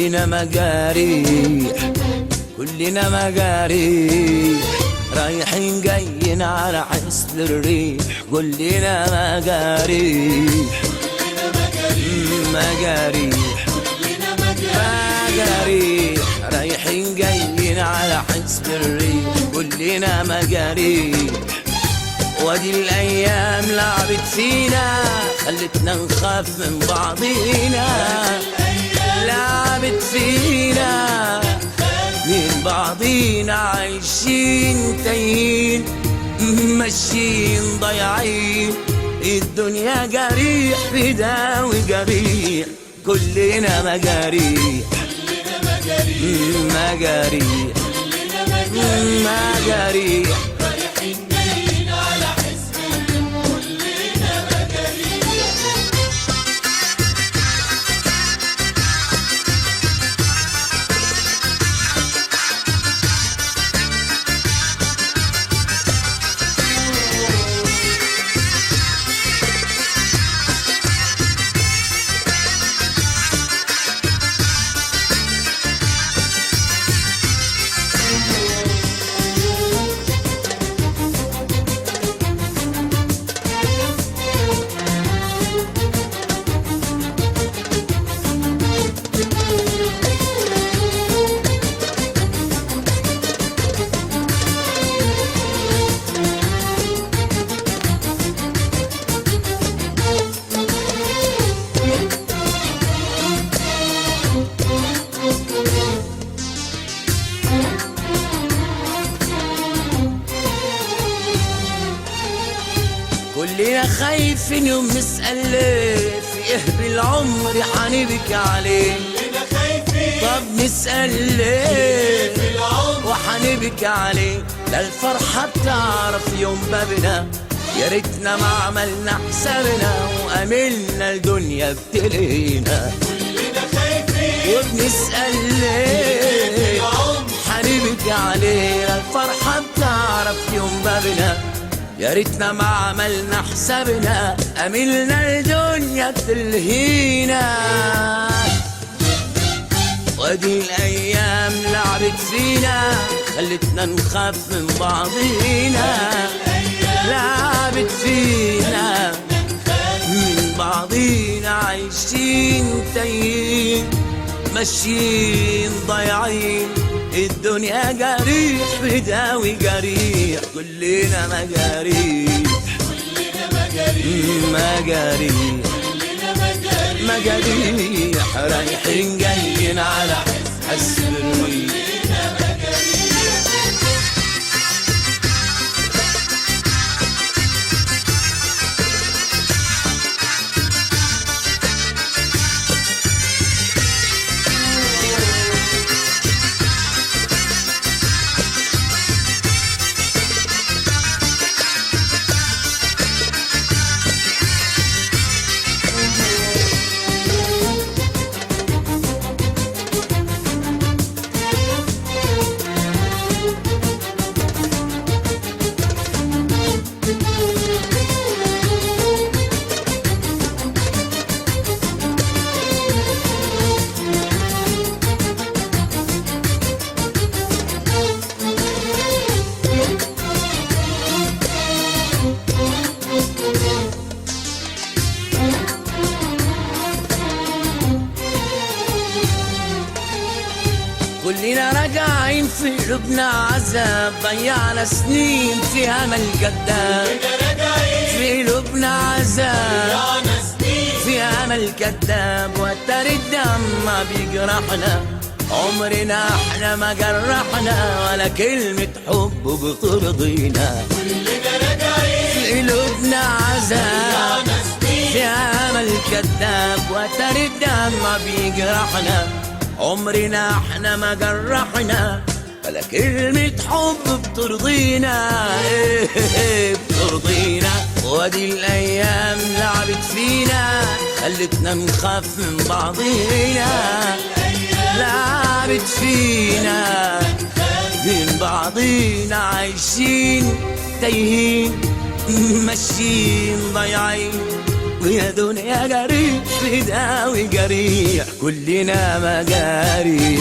كلنا مجاريح، كلنا مجاريح، رايحين جايين على حسن الريح، كلنا مجاريح، مجاريح، مجاريح، رايحين جايين على حسن الريح، كلنا مجاريح. وادي الايام لعبت فينا خلتنا نخاف من بعضينا، لعبت فينا من بعضينا، عايشين تايهين ماشيين ضايعين، الدنيا جريح بداوي جريح، كلنا مجاريح، مجاريح، مجاريح. كلنا خايفين يوم نسأل ليه، في ايه بالعمر حنبكي عليه، كلنا خايفين طب نسأل ليه في العمر وحنبكي عليه، لا الفرحة بتعرف يوم بابنا، يا ريتنا ما عملنا حسابنا وأملنا الدنيا بتلهينا، كلنا خايفين وبنسأل ليه حنبكي عليه، لا الفرحة بتعرف يوم بابنا، يا ريتنا ما عملنا حسابنا أملنا الدنيا تلهينا. وادي الأيام لعبت فينا خلتنا نخاف من بعضينا، لعبت فينا من بعضينا، عايشين تايهين ماشيين ضايعين، الدنيا جريح بداوي جريح، كلنا مجاريح، مجاريح، مجاريح، رايحين جايين على حسن الريح. كلنا راجعين في قلوبنا عذاب، ضيعنا سنين في امل كداب، في قلوبنا عذاب في امل كداب، وتر الدم بيجرحنا، عمرنا احنا ما جرحنا ولا كلمة حب بترضينا، في قلوبنا عذاب في امل كداب، وتر الدم بيجرحنا، عمرنا احنا ما جرحنا ولا كلمة حب بترضينا، بترضينا. وادي الايام لعبت فينا خلتنا نخاف من بعضينا، لعبت فينا من بعضينا، عايشين تايهين ماشيين ضايعين، ويا دنيا جريح بداوي جريح كلنا مجاريح.